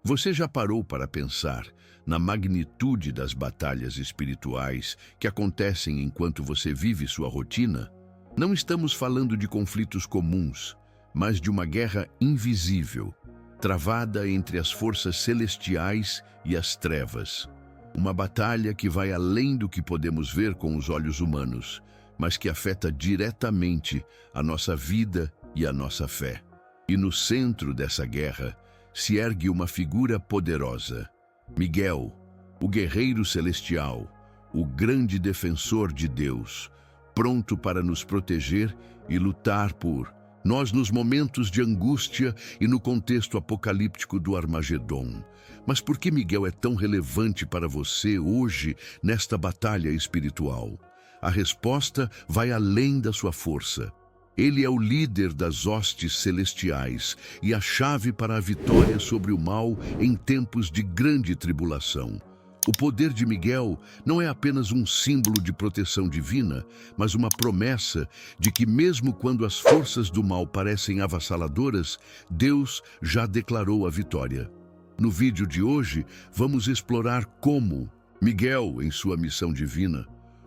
Você já parou para pensar na magnitude das batalhas espirituais que acontecem enquanto você vive sua rotina? Não estamos falando de conflitos comuns, mas de uma guerra invisível, travada entre as forças celestiais e as trevas. Uma batalha que vai além do que podemos ver com os olhos humanos, mas que afeta diretamente a nossa vida e a nossa fé. E no centro dessa guerra se ergue uma figura poderosa, Miguel, o guerreiro celestial, o grande defensor de Deus, pronto para nos proteger e lutar por nós nos momentos de angústia e no contexto apocalíptico do Armagedon. Mas por que Miguel é tão relevante para você hoje nesta batalha espiritual? A resposta vai além da sua força. Ele é o líder das hostes celestiais e a chave para a vitória sobre o mal em tempos de grande tribulação. O poder de Miguel não é apenas um símbolo de proteção divina, mas uma promessa de que mesmo quando as forças do mal parecem avassaladoras, Deus já declarou a vitória. No vídeo de hoje, vamos explorar como Miguel, em sua missão divina,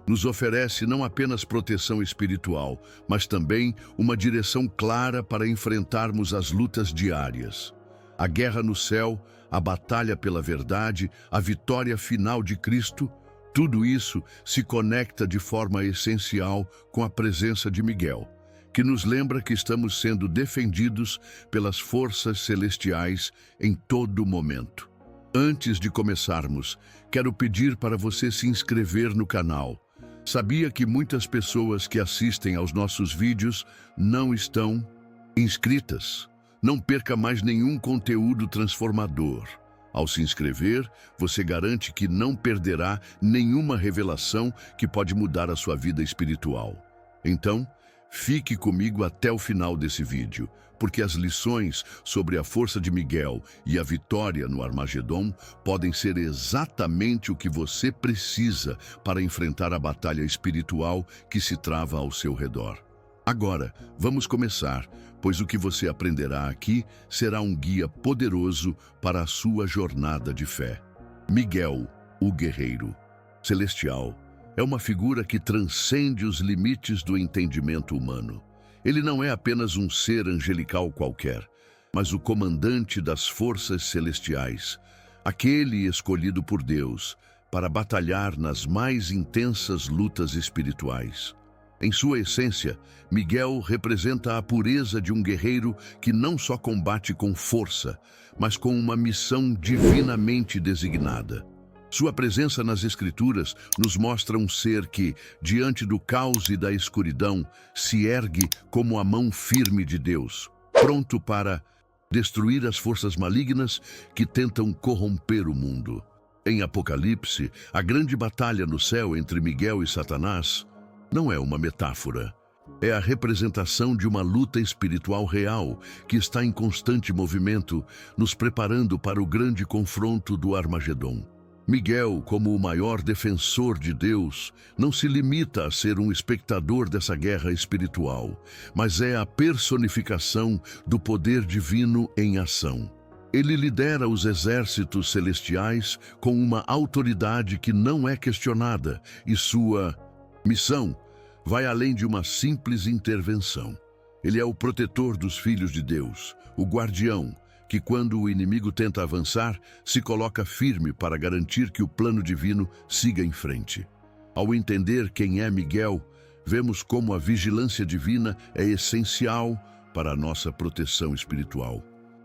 nos oferece não apenas proteção espiritual, mas também uma direção clara para enfrentarmos as lutas diárias. A guerra no céu, a batalha pela verdade, a vitória final de Cristo, tudo isso se conecta de forma essencial com a presença de Miguel, que nos lembra que estamos sendo defendidos pelas forças celestiais em todo momento. Antes de começarmos, quero pedir para você se inscrever no canal. Sabia que muitas pessoas que assistem aos nossos vídeos não estão inscritas? Não perca mais nenhum conteúdo transformador. Ao se inscrever, você garante que não perderá nenhuma revelação que pode mudar a sua vida espiritual. Então, fique comigo até o final desse vídeo, porque as lições sobre a força de Miguel e a vitória no Armagedon podem ser exatamente o que você precisa para enfrentar a batalha espiritual que se trava ao seu redor. Agora, vamos começar, pois o que você aprenderá aqui será um guia poderoso para a sua jornada de fé. Miguel, o guerreiro celestial, é uma figura que transcende os limites do entendimento humano. Ele não é apenas um ser angelical qualquer, mas o comandante das forças celestiais, aquele escolhido por Deus para batalhar nas mais intensas lutas espirituais. Em sua essência, Miguel representa a pureza de um guerreiro que não só combate com força, mas com uma missão divinamente designada. Sua presença nas Escrituras nos mostra um ser que, diante do caos e da escuridão, se ergue como a mão firme de Deus, pronto para destruir as forças malignas que tentam corromper o mundo. Em Apocalipse, a grande batalha no céu entre Miguel e Satanás não é uma metáfora. É a representação de uma luta espiritual real que está em constante movimento, nos preparando para o grande confronto do Armagedon. Miguel, como o maior defensor de Deus, não se limita a ser um espectador dessa guerra espiritual, mas é a personificação do poder divino em ação. Ele lidera os exércitos celestiais com uma autoridade que não é questionada e sua missão vai além de uma simples intervenção. Ele é o protetor dos filhos de Deus, o guardião, que quando o inimigo tenta avançar, se coloca firme para garantir que o plano divino siga em frente. Ao entender quem é Miguel, vemos como a vigilância divina é essencial para a nossa proteção espiritual.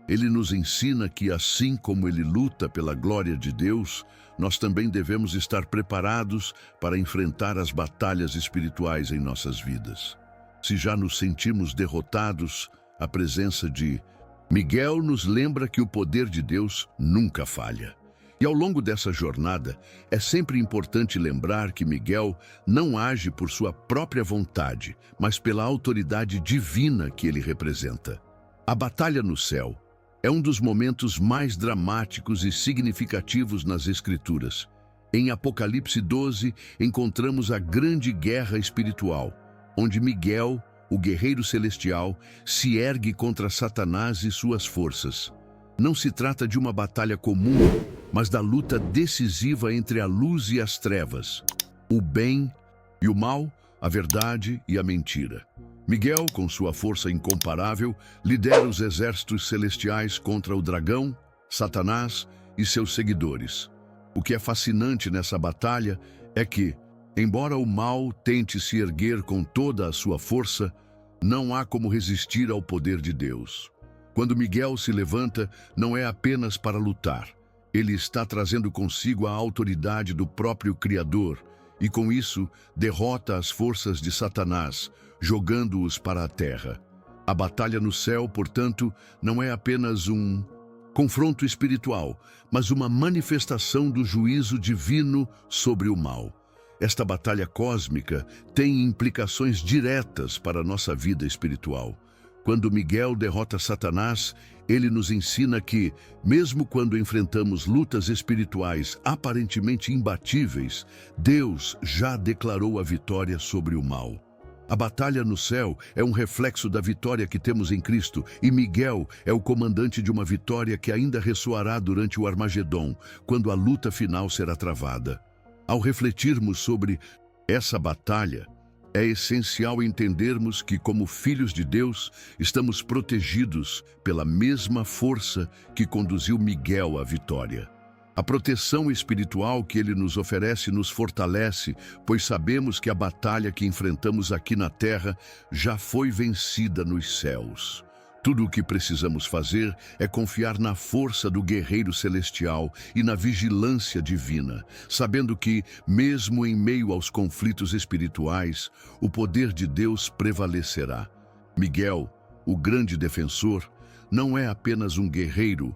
Ele nos ensina que, assim como ele luta pela glória de Deus, nós também devemos estar preparados para enfrentar as batalhas espirituais em nossas vidas. Se já nos sentimos derrotados, a presença de Miguel nos lembra que o poder de Deus nunca falha. E ao longo dessa jornada, é sempre importante lembrar que Miguel não age por sua própria vontade, mas pela autoridade divina que ele representa. A batalha no céu é um dos momentos mais dramáticos e significativos nas Escrituras. Em Apocalipse 12, encontramos a grande guerra espiritual, onde Miguel, o guerreiro celestial, se ergue contra Satanás e suas forças. Não se trata de uma batalha comum, mas da luta decisiva entre a luz e as trevas, o bem e o mal, a verdade e a mentira. Miguel, com sua força incomparável, lidera os exércitos celestiais contra o dragão, Satanás e seus seguidores. O que é fascinante nessa batalha é que, embora o mal tente se erguer com toda a sua força, não há como resistir ao poder de Deus. Quando Miguel se levanta, não é apenas para lutar. Ele está trazendo consigo a autoridade do próprio Criador e, com isso, derrota as forças de Satanás, jogando-os para a terra. A batalha no céu, portanto, não é apenas um confronto espiritual, mas uma manifestação do juízo divino sobre o mal. Esta batalha cósmica tem implicações diretas para a nossa vida espiritual. Quando Miguel derrota Satanás, ele nos ensina que, mesmo quando enfrentamos lutas espirituais aparentemente imbatíveis, Deus já declarou a vitória sobre o mal. A batalha no céu é um reflexo da vitória que temos em Cristo, e Miguel é o comandante de uma vitória que ainda ressoará durante o Armagedom, quando a luta final será travada. Ao refletirmos sobre essa batalha, é essencial entendermos que, como filhos de Deus, estamos protegidos pela mesma força que conduziu Miguel à vitória. A proteção espiritual que ele nos oferece nos fortalece, pois sabemos que a batalha que enfrentamos aqui na terra já foi vencida nos céus. Tudo o que precisamos fazer é confiar na força do guerreiro celestial e na vigilância divina, sabendo que, mesmo em meio aos conflitos espirituais, o poder de Deus prevalecerá. Miguel, o grande defensor, não é apenas um guerreiro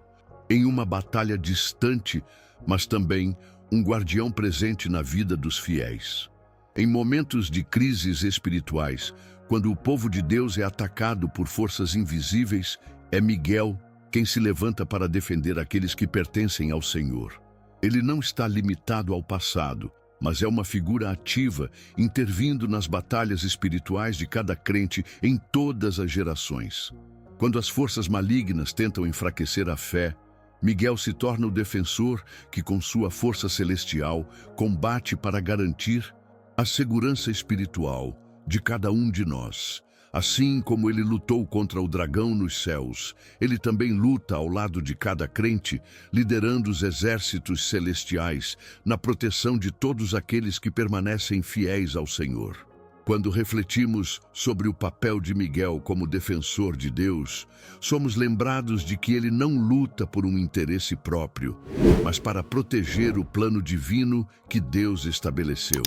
em uma batalha distante, mas também um guardião presente na vida dos fiéis. Em momentos de crises espirituais, quando o povo de Deus é atacado por forças invisíveis, é Miguel quem se levanta para defender aqueles que pertencem ao Senhor. Ele não está limitado ao passado, mas é uma figura ativa, intervindo nas batalhas espirituais de cada crente em todas as gerações. Quando as forças malignas tentam enfraquecer a fé, Miguel se torna o defensor que, com sua força celestial, combate para garantir a segurança espiritual de cada um de nós. Assim como ele lutou contra o dragão nos céus, ele também luta ao lado de cada crente, liderando os exércitos celestiais na proteção de todos aqueles que permanecem fiéis ao Senhor. Quando refletimos sobre o papel de Miguel como defensor de Deus, somos lembrados de que ele não luta por um interesse próprio, mas para proteger o plano divino que Deus estabeleceu.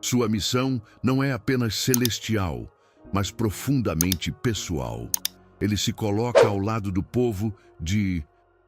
Sua missão não é apenas celestial, mas profundamente pessoal. Ele se coloca ao lado do povo de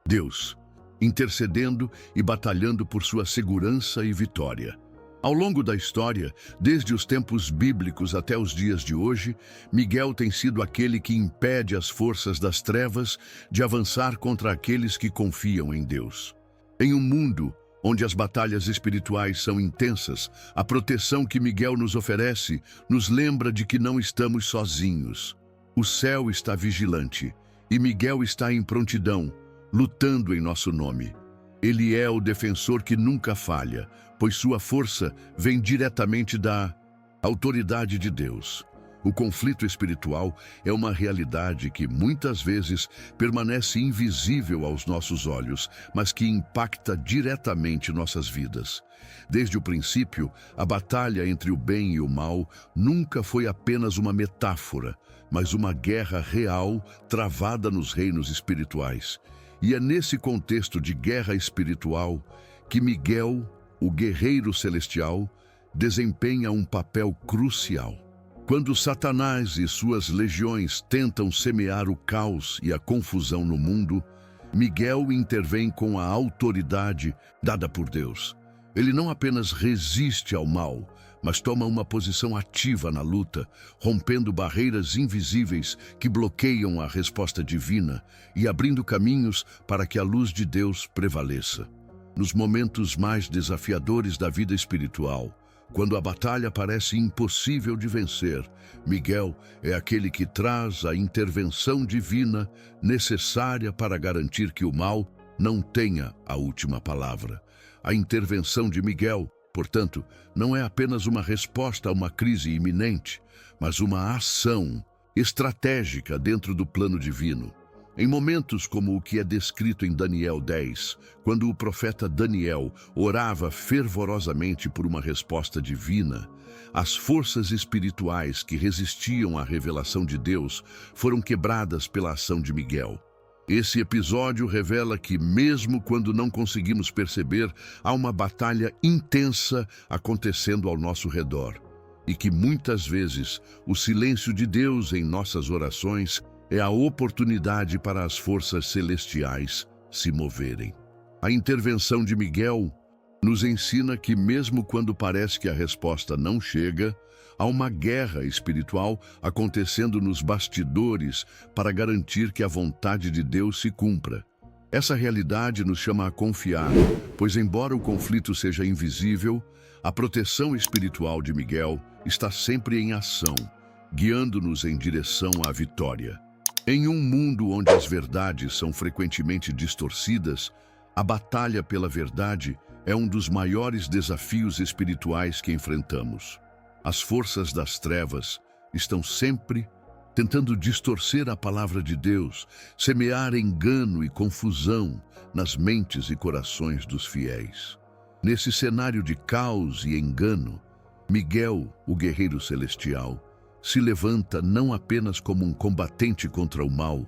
Deus, intercedendo e batalhando por sua segurança e vitória. Ao longo da história, desde os tempos bíblicos até os dias de hoje, Miguel tem sido aquele que impede as forças das trevas de avançar contra aqueles que confiam em Deus. Em um mundo onde as batalhas espirituais são intensas, a proteção que Miguel nos oferece nos lembra de que não estamos sozinhos. O céu está vigilante e Miguel está em prontidão, lutando em nosso nome. Ele é o defensor que nunca falha, pois sua força vem diretamente da autoridade de Deus. O conflito espiritual é uma realidade que muitas vezes permanece invisível aos nossos olhos, mas que impacta diretamente nossas vidas. Desde o princípio, a batalha entre o bem e o mal nunca foi apenas uma metáfora, mas uma guerra real travada nos reinos espirituais. E é nesse contexto de guerra espiritual que Miguel, o guerreiro celestial, desempenha um papel crucial. Quando Satanás e suas legiões tentam semear o caos e a confusão no mundo, Miguel intervém com a autoridade dada por Deus. Ele não apenas resiste ao mal, mas toma uma posição ativa na luta, rompendo barreiras invisíveis que bloqueiam a resposta divina e abrindo caminhos para que a luz de Deus prevaleça. Nos momentos mais desafiadores da vida espiritual, Quando a batalha parece impossível de vencer, Miguel é aquele que traz a intervenção divina necessária para garantir que o mal não tenha a última palavra. A intervenção de Miguel, portanto, não é apenas uma resposta a uma crise iminente, mas uma ação estratégica dentro do plano divino. Em momentos como o que é descrito em Daniel 10, quando o profeta Daniel orava fervorosamente por uma resposta divina, as forças espirituais que resistiam à revelação de Deus foram quebradas pela ação de Miguel. Esse episódio revela que, mesmo quando não conseguimos perceber, há uma batalha intensa acontecendo ao nosso redor, e que muitas vezes o silêncio de Deus em nossas orações é a oportunidade para as forças celestiais se moverem. A intervenção de Miguel nos ensina que, mesmo quando parece que a resposta não chega, há uma guerra espiritual acontecendo nos bastidores para garantir que a vontade de Deus se cumpra. Essa realidade nos chama a confiar, pois, embora o conflito seja invisível, a proteção espiritual de Miguel está sempre em ação, guiando-nos em direção à vitória. Em um mundo onde as verdades são frequentemente distorcidas, a batalha pela verdade é um dos maiores desafios espirituais que enfrentamos. As forças das trevas estão sempre tentando distorcer a palavra de Deus, semear engano e confusão nas mentes e corações dos fiéis. Nesse cenário de caos e engano, Miguel, o guerreiro celestial, se levanta não apenas como um combatente contra o mal,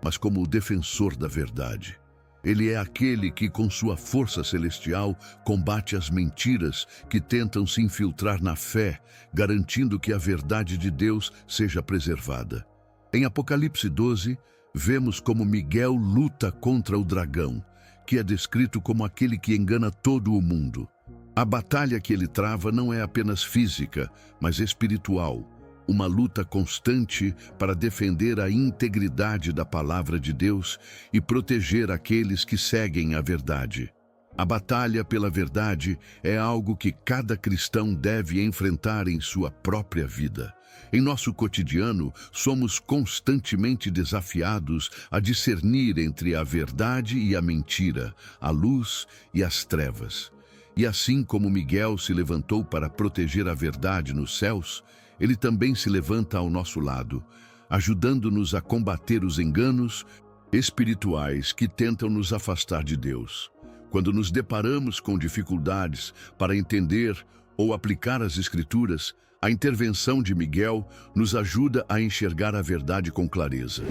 mas como o defensor da verdade. Ele é aquele que, com sua força celestial, combate as mentiras que tentam se infiltrar na fé, garantindo que a verdade de Deus seja preservada. Em Apocalipse 12, vemos como Miguel luta contra o dragão, que é descrito como aquele que engana todo o mundo. A batalha que ele trava não é apenas física, mas espiritual. Uma luta constante para defender a integridade da palavra de Deus e proteger aqueles que seguem a verdade. A batalha pela verdade é algo que cada cristão deve enfrentar em sua própria vida. Em nosso cotidiano, somos constantemente desafiados a discernir entre a verdade e a mentira, a luz e as trevas. E assim como Miguel se levantou para proteger a verdade nos céus, ele também se levanta ao nosso lado, ajudando-nos a combater os enganos espirituais que tentam nos afastar de Deus. Quando nos deparamos com dificuldades para entender ou aplicar as Escrituras, a intervenção de Miguel nos ajuda a enxergar a verdade com clareza.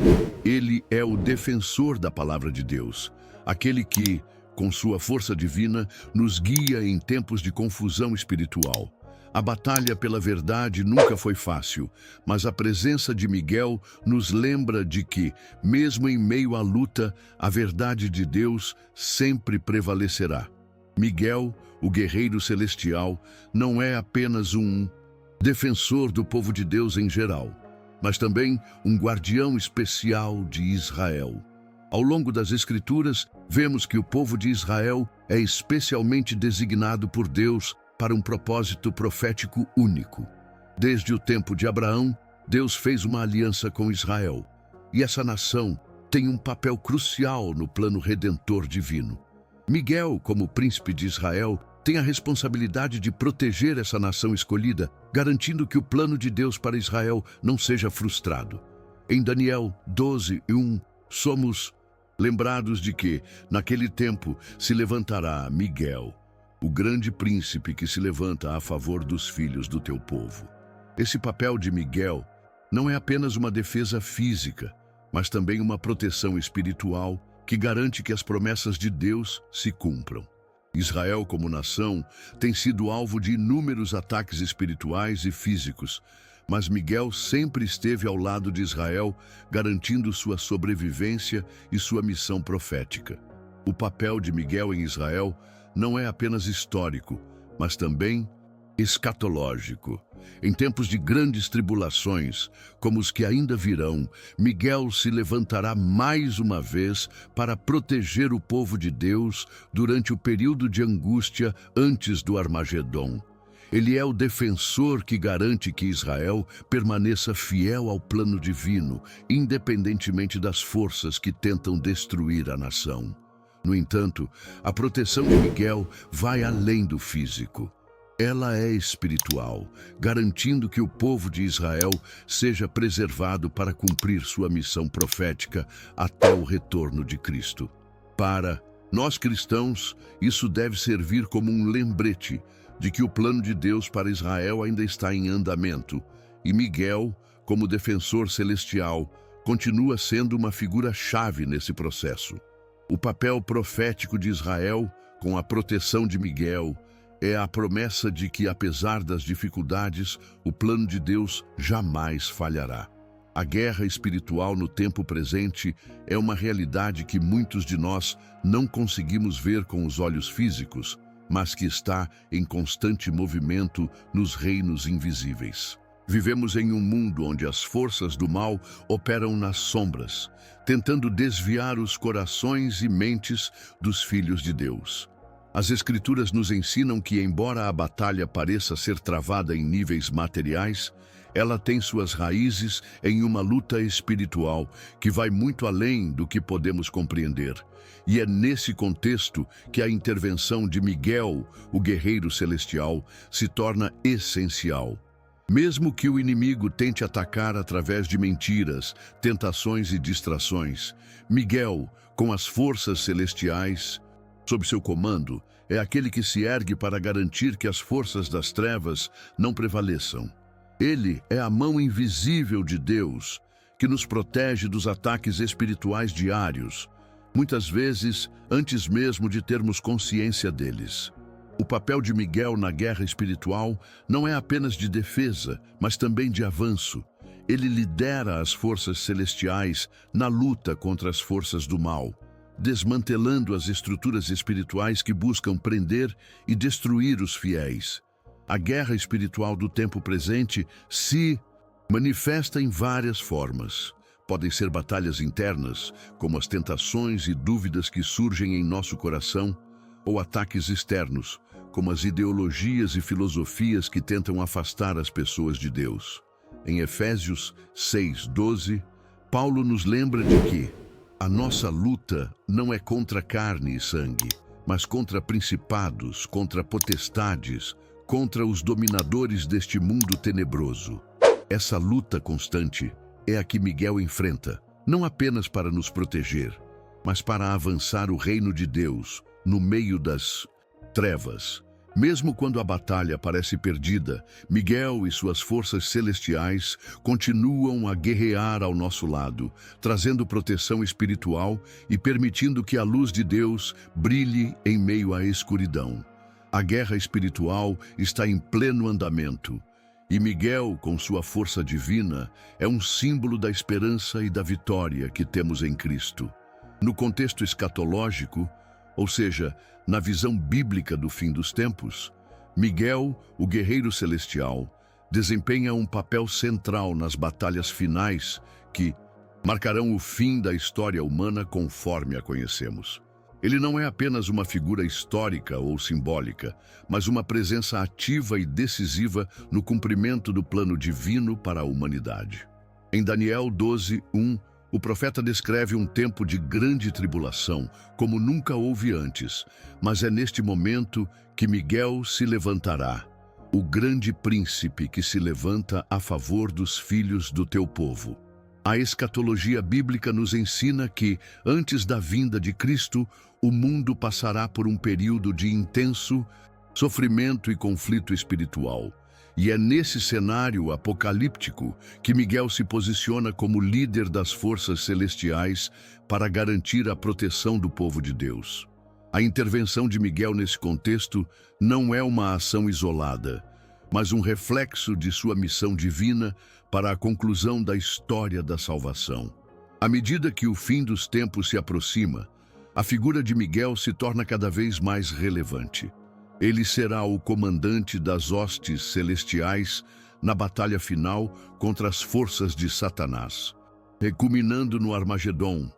Ele é o defensor da palavra de Deus, aquele que, com sua força divina, nos guia em tempos de confusão espiritual. A batalha pela verdade nunca foi fácil, mas a presença de Miguel nos lembra de que, mesmo em meio à luta, a verdade de Deus sempre prevalecerá. Miguel, o guerreiro celestial, não é apenas um defensor do povo de Deus em geral, mas também um guardião especial de Israel. Ao longo das Escrituras, vemos que o povo de Israel é especialmente designado por Deus para um propósito profético único. Desde o tempo de Abraão, Deus fez uma aliança com Israel, e essa nação tem um papel crucial no plano redentor divino. Miguel, como príncipe de Israel, tem a responsabilidade de proteger essa nação escolhida, garantindo que o plano de Deus para Israel não seja frustrado. Em Daniel 12:1, somos lembrados de que, naquele tempo, se levantará Miguel, o grande príncipe que se levanta a favor dos filhos do teu povo. Esse papel de Miguel não é apenas uma defesa física, mas também uma proteção espiritual que garante que as promessas de Deus se cumpram. Israel, como nação, tem sido alvo de inúmeros ataques espirituais e físicos, mas Miguel sempre esteve ao lado de Israel, garantindo sua sobrevivência e sua missão profética. O papel de Miguel em Israel não é apenas histórico, mas também escatológico. Em tempos de grandes tribulações, como os que ainda virão, Miguel se levantará mais uma vez para proteger o povo de Deus durante o período de angústia antes do Armagedom. Ele é o defensor que garante que Israel permaneça fiel ao plano divino, independentemente das forças que tentam destruir a nação. No entanto, a proteção de Miguel vai além do físico. Ela é espiritual, garantindo que o povo de Israel seja preservado para cumprir sua missão profética até o retorno de Cristo. Para nós cristãos, isso deve servir como um lembrete de que o plano de Deus para Israel ainda está em andamento, e Miguel, como defensor celestial, continua sendo uma figura-chave nesse processo. O papel profético de Israel, com a proteção de Miguel, é a promessa de que, apesar das dificuldades, o plano de Deus jamais falhará. A guerra espiritual no tempo presente é uma realidade que muitos de nós não conseguimos ver com os olhos físicos, mas que está em constante movimento nos reinos invisíveis. Vivemos em um mundo onde as forças do mal operam nas sombras, tentando desviar os corações e mentes dos filhos de Deus. As Escrituras nos ensinam que, embora a batalha pareça ser travada em níveis materiais, ela tem suas raízes em uma luta espiritual que vai muito além do que podemos compreender. E é nesse contexto que a intervenção de Miguel, o guerreiro celestial, se torna essencial. Mesmo que o inimigo tente atacar através de mentiras, tentações e distrações, Miguel, com as forças celestiais sob seu comando, é aquele que se ergue para garantir que as forças das trevas não prevaleçam. Ele é a mão invisível de Deus, que nos protege dos ataques espirituais diários, muitas vezes antes mesmo de termos consciência deles. O papel de Miguel na guerra espiritual não é apenas de defesa, mas também de avanço. Ele lidera as forças celestiais na luta contra as forças do mal, desmantelando as estruturas espirituais que buscam prender e destruir os fiéis. A guerra espiritual do tempo presente se manifesta em várias formas. Podem ser batalhas internas, como as tentações e dúvidas que surgem em nosso coração, ou ataques externos, como as ideologias e filosofias que tentam afastar as pessoas de Deus. Em Efésios 6:12, Paulo nos lembra de que a nossa luta não é contra carne e sangue, mas contra principados, contra potestades, contra os dominadores deste mundo tenebroso. Essa luta constante é a que Miguel enfrenta, não apenas para nos proteger, mas para avançar o reino de Deus no meio das trevas. Mesmo quando a batalha parece perdida, Miguel e suas forças celestiais continuam a guerrear ao nosso lado, trazendo proteção espiritual e permitindo que a luz de Deus brilhe em meio à escuridão. A guerra espiritual está em pleno andamento, e Miguel, com sua força divina, é um símbolo da esperança e da vitória que temos em Cristo. No contexto escatológico, ou seja, na visão bíblica do fim dos tempos, Miguel, o guerreiro celestial, desempenha um papel central nas batalhas finais que marcarão o fim da história humana conforme a conhecemos. Ele não é apenas uma figura histórica ou simbólica, mas uma presença ativa e decisiva no cumprimento do plano divino para a humanidade. Em Daniel 12:1, o profeta descreve um tempo de grande tribulação, como nunca houve antes, mas é neste momento que Miguel se levantará, o grande príncipe que se levanta a favor dos filhos do teu povo. A escatologia bíblica nos ensina que, antes da vinda de Cristo, o mundo passará por um período de intenso sofrimento e conflito espiritual. E é nesse cenário apocalíptico que Miguel se posiciona como líder das forças celestiais para garantir a proteção do povo de Deus. A intervenção de Miguel nesse contexto não é uma ação isolada, mas um reflexo de sua missão divina para a conclusão da história da salvação. À medida que o fim dos tempos se aproxima, a figura de Miguel se torna cada vez mais relevante. Ele será o comandante das hostes celestiais na batalha final contra as forças de Satanás, culminando no Armagedon,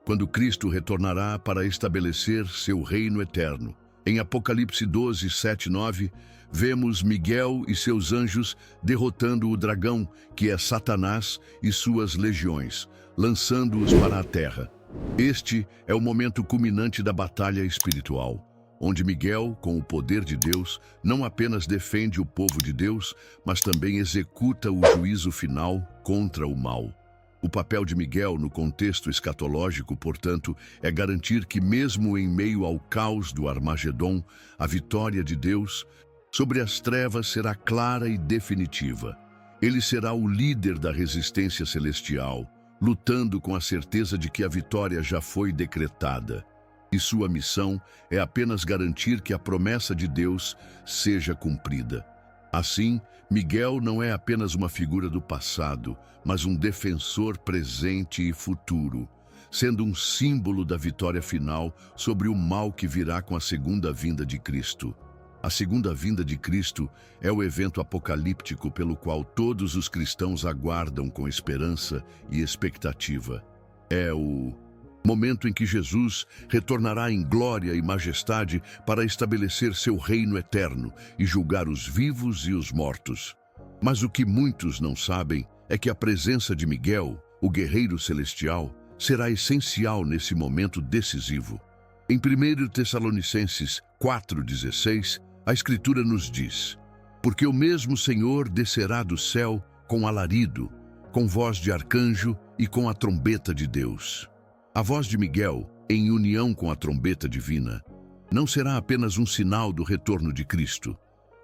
quando Cristo retornará para estabelecer seu reino eterno. Em Apocalipse 12:7-9, vemos Miguel e seus anjos derrotando o dragão, que é Satanás, e suas legiões, lançando-os para a terra. Este é o momento culminante da batalha espiritual, onde Miguel, com o poder de Deus, não apenas defende o povo de Deus, mas também executa o juízo final contra o mal. O papel de Miguel no contexto escatológico, portanto, é garantir que mesmo em meio ao caos do Armagedom, a vitória de Deus sobre as trevas será clara e definitiva. Ele será o líder da resistência celestial, lutando com a certeza de que a vitória já foi decretada. E sua missão é apenas garantir que a promessa de Deus seja cumprida. Assim, Miguel não é apenas uma figura do passado, mas um defensor presente e futuro, sendo um símbolo da vitória final sobre o mal que virá com a segunda vinda de Cristo. A segunda vinda de Cristo é o evento apocalíptico pelo qual todos os cristãos aguardam com esperança e expectativa. É o momento em que Jesus retornará em glória e majestade para estabelecer seu reino eterno e julgar os vivos e os mortos. Mas o que muitos não sabem é que a presença de Miguel, o guerreiro celestial, será essencial nesse momento decisivo. Em 1 Tessalonicenses 4,16, a Escritura nos diz: porque o mesmo Senhor descerá do céu com alarido, com voz de arcanjo e com a trombeta de Deus. A voz de Miguel, em união com a trombeta divina, não será apenas um sinal do retorno de Cristo,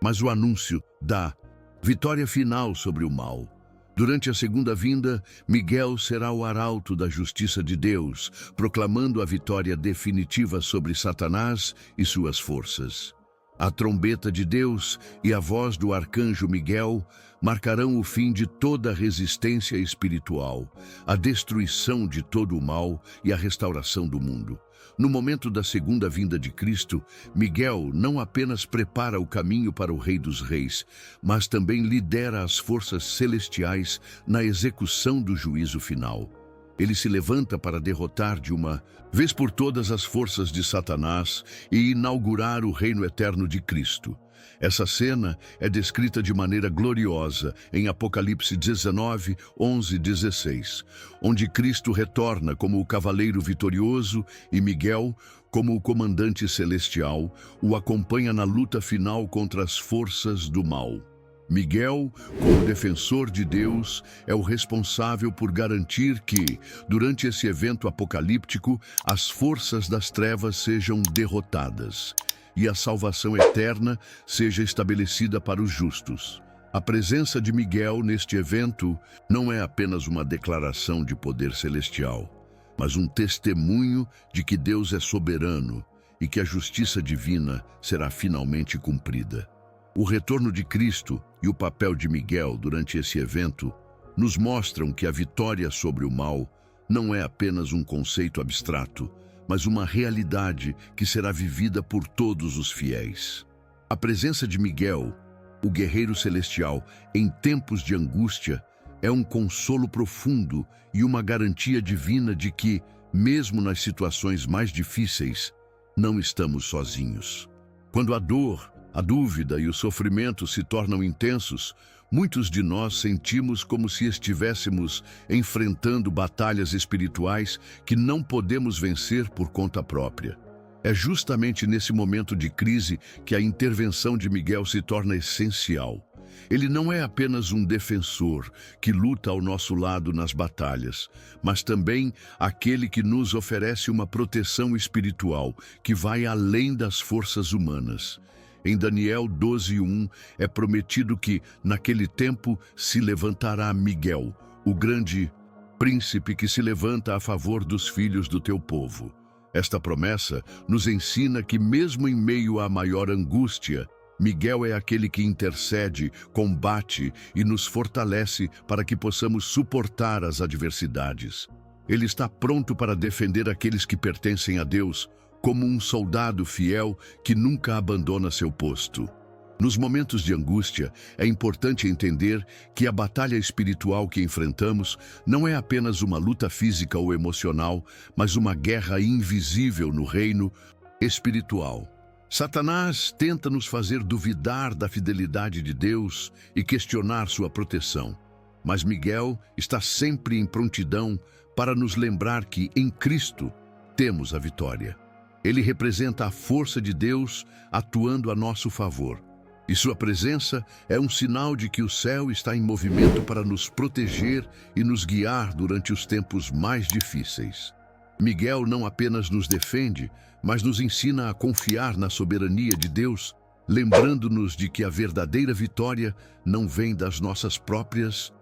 mas o anúncio da vitória final sobre o mal. Durante a segunda vinda, Miguel será o arauto da justiça de Deus, proclamando a vitória definitiva sobre Satanás e suas forças. A trombeta de Deus e a voz do arcanjo Miguel marcarão o fim de toda resistência espiritual, a destruição de todo o mal e a restauração do mundo. No momento da segunda vinda de Cristo, Miguel não apenas prepara o caminho para o Rei dos Reis, mas também lidera as forças celestiais na execução do juízo final. Ele se levanta para derrotar de uma vez por todas as forças de Satanás e inaugurar o reino eterno de Cristo. Essa cena é descrita de maneira gloriosa em Apocalipse 19, 11 e 16, onde Cristo retorna como o cavaleiro vitorioso e Miguel, como o comandante celestial, o acompanha na luta final contra as forças do mal. Miguel, como defensor de Deus, é o responsável por garantir que, durante esse evento apocalíptico, as forças das trevas sejam derrotadas e a salvação eterna seja estabelecida para os justos. A presença de Miguel neste evento não é apenas uma declaração de poder celestial, mas um testemunho de que Deus é soberano e que a justiça divina será finalmente cumprida. O retorno de Cristo e o papel de Miguel durante esse evento nos mostram que a vitória sobre o mal não é apenas um conceito abstrato, mas uma realidade que será vivida por todos os fiéis. A presença de Miguel, o guerreiro celestial, em tempos de angústia, é um consolo profundo e uma garantia divina de que, mesmo nas situações mais difíceis, não estamos sozinhos. Quando a dor, a dúvida e o sofrimento se tornam intensos, muitos de nós sentimos como se estivéssemos enfrentando batalhas espirituais que não podemos vencer por conta própria. É justamente nesse momento de crise que a intervenção de Miguel se torna essencial. Ele não é apenas um defensor que luta ao nosso lado nas batalhas, mas também aquele que nos oferece uma proteção espiritual que vai além das forças humanas. Em Daniel 12:1 é prometido que, naquele tempo, se levantará Miguel, o grande príncipe que se levanta a favor dos filhos do teu povo. Esta promessa nos ensina que, mesmo em meio à maior angústia, Miguel é aquele que intercede, combate e nos fortalece para que possamos suportar as adversidades. Ele está pronto para defender aqueles que pertencem a Deus, como um soldado fiel que nunca abandona seu posto. Nos momentos de angústia, é importante entender que a batalha espiritual que enfrentamos não é apenas uma luta física ou emocional, mas uma guerra invisível no reino espiritual. Satanás tenta nos fazer duvidar da fidelidade de Deus e questionar sua proteção. Mas Miguel está sempre em prontidão para nos lembrar que, em Cristo, temos a vitória. Ele representa a força de Deus atuando a nosso favor. E sua presença é um sinal de que o céu está em movimento para nos proteger e nos guiar durante os tempos mais difíceis. Miguel não apenas nos defende, mas nos ensina a confiar na soberania de Deus, lembrando-nos de que a verdadeira vitória não vem das nossas próprias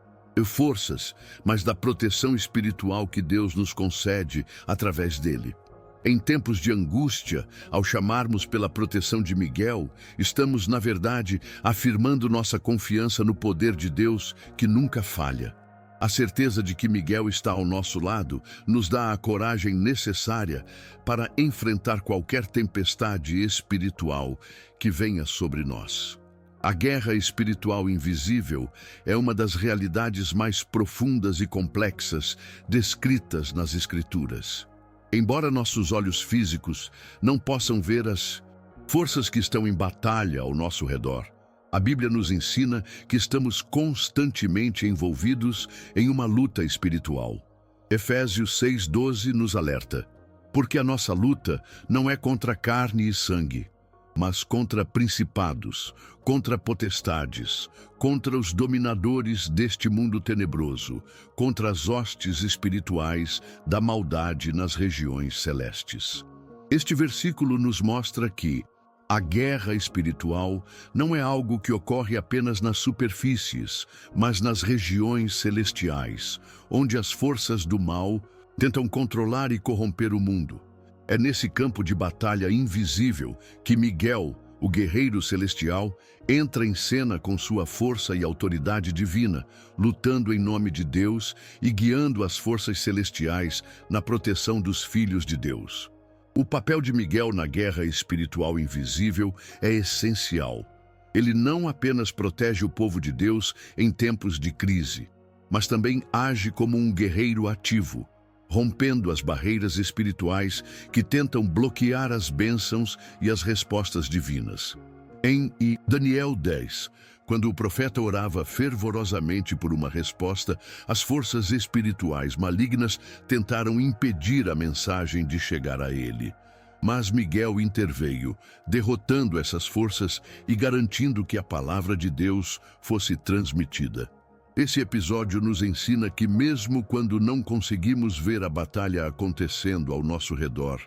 forças, mas da proteção espiritual que Deus nos concede através dele. Em tempos de angústia, ao chamarmos pela proteção de Miguel, estamos, na verdade, afirmando nossa confiança no poder de Deus que nunca falha. A certeza de que Miguel está ao nosso lado nos dá a coragem necessária para enfrentar qualquer tempestade espiritual que venha sobre nós. A guerra espiritual invisível é uma das realidades mais profundas e complexas descritas nas Escrituras. Embora nossos olhos físicos não possam ver as forças que estão em batalha ao nosso redor, a Bíblia nos ensina que estamos constantemente envolvidos em uma luta espiritual. Efésios 6:12 nos alerta: porque a nossa luta não é contra carne e sangue, mas contra principados, contra potestades, contra os dominadores deste mundo tenebroso, contra as hostes espirituais da maldade nas regiões celestes. Este versículo nos mostra que a guerra espiritual não é algo que ocorre apenas nas superfícies, mas nas regiões celestiais, onde as forças do mal tentam controlar e corromper o mundo. É nesse campo de batalha invisível que Miguel, o guerreiro celestial, entra em cena com sua força e autoridade divina, lutando em nome de Deus e guiando as forças celestiais na proteção dos filhos de Deus. O papel de Miguel na guerra espiritual invisível é essencial. Ele não apenas protege o povo de Deus em tempos de crise, mas também age como um guerreiro ativo, rompendo as barreiras espirituais que tentam bloquear as bênçãos e as respostas divinas. Em Daniel 10, quando o profeta orava fervorosamente por uma resposta, as forças espirituais malignas tentaram impedir a mensagem de chegar a ele. Mas Miguel interveio, derrotando essas forças e garantindo que a palavra de Deus fosse transmitida. Esse episódio nos ensina que mesmo quando não conseguimos ver a batalha acontecendo ao nosso redor,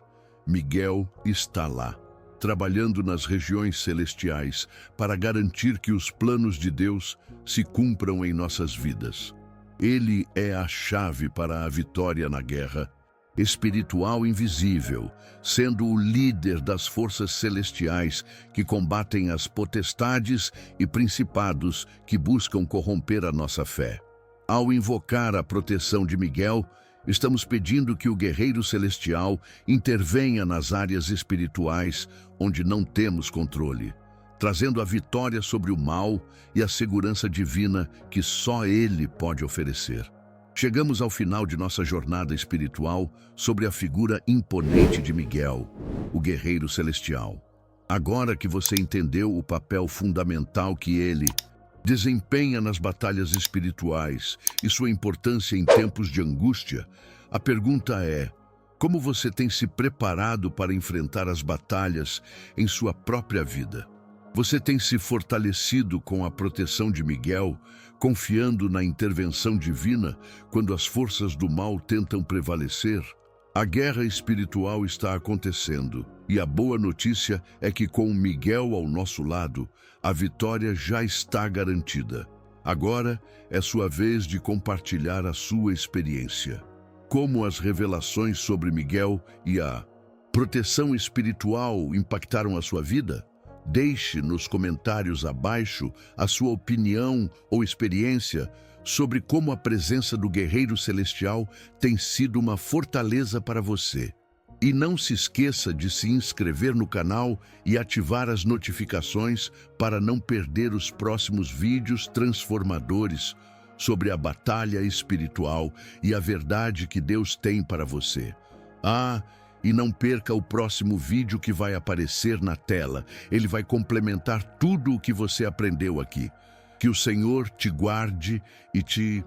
Miguel está lá, trabalhando nas regiões celestiais para garantir que os planos de Deus se cumpram em nossas vidas. Ele é a chave para a vitória na guerra espiritual invisível, sendo o líder das forças celestiais que combatem as potestades e principados que buscam corromper a nossa fé. Ao invocar a proteção de Miguel, estamos pedindo que o guerreiro celestial intervenha nas áreas espirituais onde não temos controle, trazendo a vitória sobre o mal e a segurança divina que só Ele pode oferecer. Chegamos ao final de nossa jornada espiritual sobre a figura imponente de Miguel, o guerreiro celestial. Agora que você entendeu o papel fundamental que ele desempenha nas batalhas espirituais e sua importância em tempos de angústia, a pergunta é: como você tem se preparado para enfrentar as batalhas em sua própria vida? Você tem se fortalecido com a proteção de Miguel, confiando na intervenção divina quando as forças do mal tentam prevalecer? A guerra espiritual está acontecendo, e a boa notícia é que com Miguel ao nosso lado, a vitória já está garantida. Agora é sua vez de compartilhar a sua experiência. Como as revelações sobre Miguel e a proteção espiritual impactaram a sua vida? Deixe nos comentários abaixo a sua opinião ou experiência sobre como a presença do guerreiro celestial tem sido uma fortaleza para você. E não se esqueça de se inscrever no canal e ativar as notificações para não perder os próximos vídeos transformadores sobre a batalha espiritual e a verdade que Deus tem para você. E não perca o próximo vídeo que vai aparecer na tela. Ele vai complementar tudo o que você aprendeu aqui. Que o Senhor te guarde e te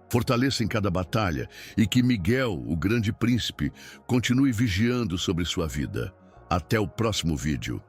fortaleça em cada batalha, e que Miguel, o grande príncipe, continue vigiando sobre sua vida. Até o próximo vídeo.